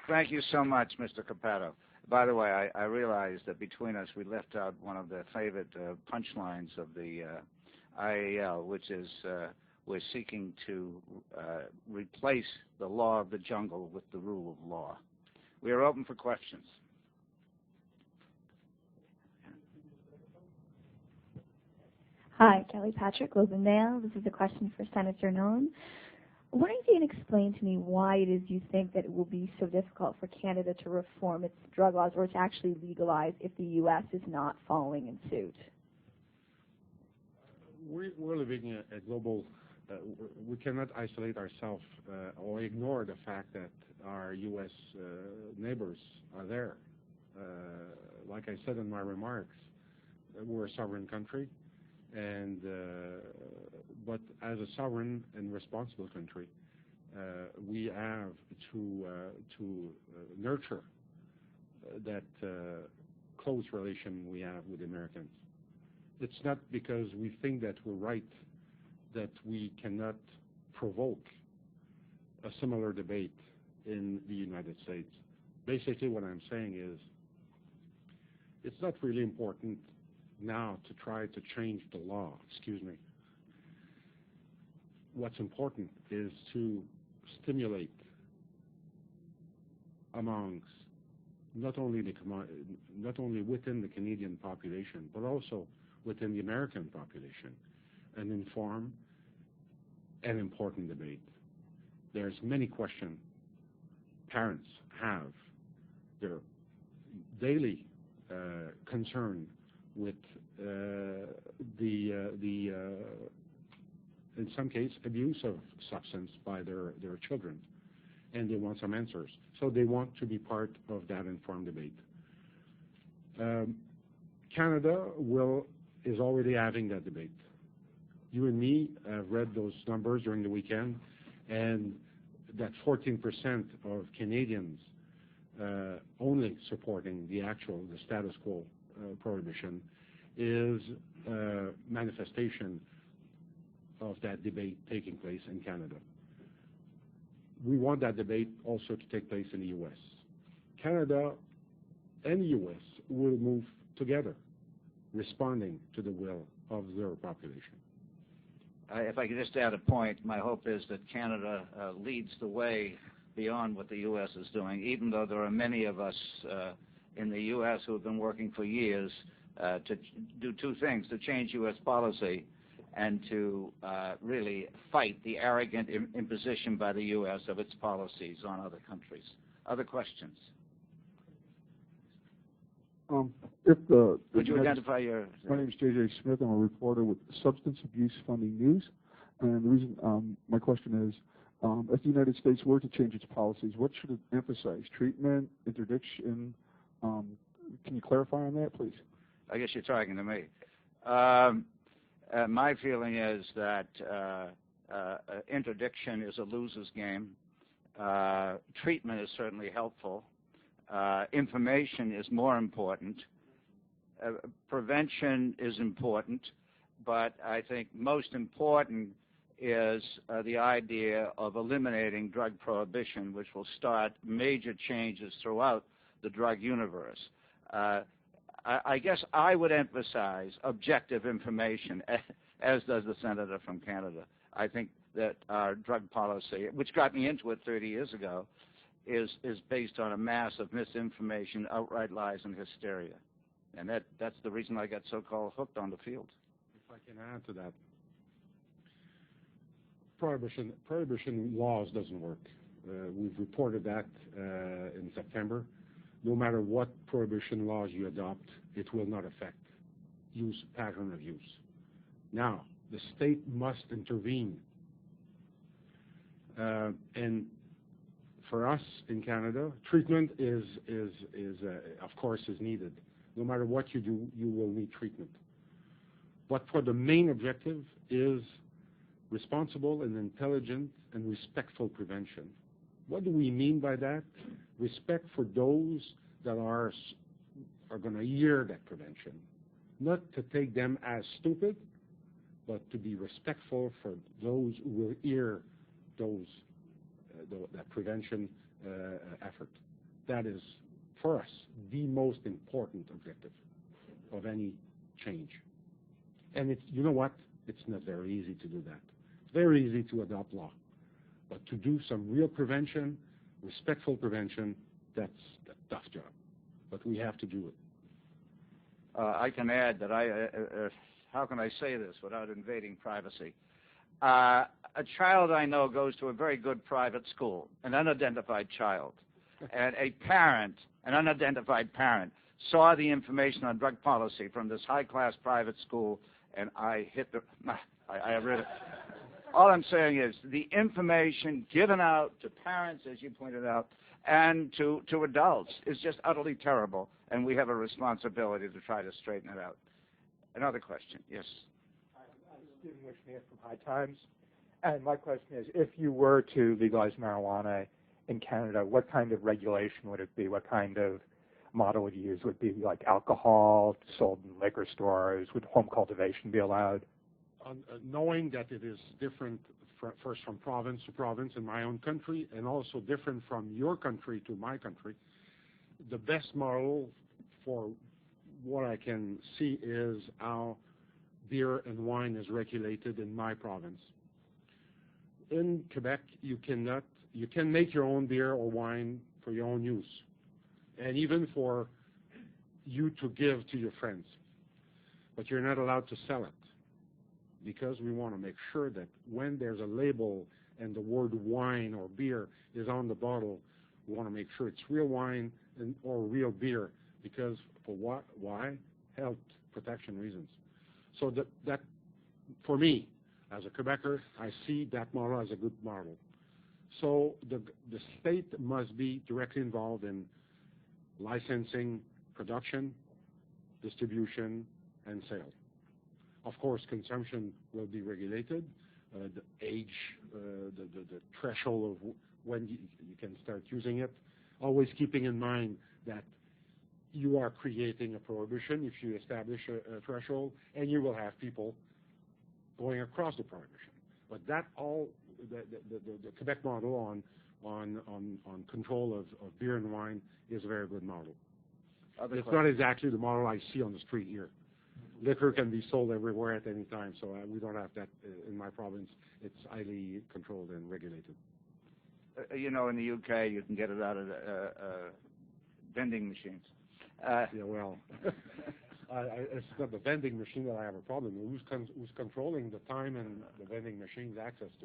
Thank you so much, Mr. Capatto. By the way, I realize that between us we left out one of the favorite punchlines of the IAL, which is we're seeking to replace the law of the jungle with the rule of law. We are open for questions. Hi, Kelly Patrick, Globe and Mail. This is a question for Senator Nolan. I'm wondering if you can explain to me why it is you think that it will be so difficult for Canada to reform its drug laws or to actually legalize if the U.S. is not following in suit. We're living a global, we cannot isolate ourselves or ignore the fact that our U.S. Neighbors are there. Like I said in my remarks, we're a sovereign country. And but as a sovereign and responsible country, we have to nurture that close relation we have with the Americans. It's not because we think that we're right that we cannot provoke a similar debate in the United States. Basically, what I'm saying is it's not really important now to try to change the law, What's important is to stimulate amongst not only within the Canadian population, but also within the American population, an informed and important debate. There's many questions parents have. Their daily concern with in some case, abuse of substance by their children, and they want some answers. So they want to be part of that informed debate. Canada is already having that debate. You and me have read those numbers during the weekend, and that 14% of Canadians only supporting the status quo prohibition is a manifestation of that debate taking place in Canada. We want that debate also to take place in the U.S. Canada and the U.S. will move together, responding to the will of their population. If I could just add a point, my hope is that Canada leads the way beyond what the U.S. is doing, even though there are many of us in the U.S. who have been working for years to do two things: to change U.S. policy and to really fight the arrogant imposition by the U.S. of its policies on other countries. Other questions? Would you identify your... My name is J.J. Smith. I'm a reporter with Substance Abuse Funding News. And the reason my question is, if the United States were to change its policies, what should it emphasize? Treatment, interdiction? Can you clarify on that, please? I guess you're talking to me. My feeling is that interdiction is a loser's game. Treatment is certainly helpful. Information is more important. Prevention is important, but I think most important is the idea of eliminating drug prohibition, which will start major changes throughout the drug universe. I guess I would emphasize objective information, as does the senator from Canada. I think that our drug policy, which got me into it 30 years ago, is based on a mass of misinformation, outright lies, and hysteria. And that's the reason I got so-called hooked on the field. If I can add to that, prohibition laws doesn't work. We've reported that in September. No matter what prohibition laws you adopt, it will not affect pattern of use. Now, the state must intervene. And for us in Canada, treatment of course, is needed. No matter what you do, you will need treatment. But for the main objective is responsible and intelligent and respectful prevention. What do we mean by that? Respect for those that are going to hear that prevention. Not to take them as stupid, but to be respectful for those who will hear that prevention effort. that is, for us, the most important objective of any change. And it's, you know what? It's not very easy to do that. It's very easy to adopt law. But to do some real prevention, respectful prevention, that's a tough job. But we have to do it. I can add that how can I say this without invading privacy? A child I know goes to a very good private school, an unidentified child, and a parent, an unidentified parent, saw the information on drug policy from this high-class private school, and I read it. All I'm saying is the information given out to parents, as you pointed out, and to adults is just utterly terrible, and we have a responsibility to try to straighten it out. Another question, yes. I'm Stephen Wishniak from High Times, and my question is, if you were to legalize marijuana in Canada, what kind of regulation would it be? What kind of model would you use? Would it be like alcohol sold in liquor stores? Would home cultivation be allowed? Knowing that it is different first from province to province in my own country, and also different from your country to my country, the best model for what I can see is how beer and wine is regulated in my province. In Quebec, you can make your own beer or wine for your own use, and even for you to give to your friends. But you're not allowed to sell it, because we want to make sure that when there's a label and the word wine or beer is on the bottle, we want to make sure it's real wine or real beer, because for what? Why? Health protection reasons. So that for me, as a Quebecer, I see that model as a good model. So the state must be directly involved in licensing, production, distribution, and sale. Of course, consumption will be regulated, the age, the threshold of when you can start using it, always keeping in mind that you are creating a prohibition if you establish a threshold, and you will have people going across the prohibition. But that all, the Quebec model on control of beer and wine is a very good model. It's not exactly the model I see on the street here. Liquor can be sold everywhere at any time, so we don't have that in my province. It's highly controlled and regulated. You know, in the UK, you can get it out of vending machines. Yeah, well, it's not the vending machine that I have a problem with. Who's controlling the time and the vending machine's access to?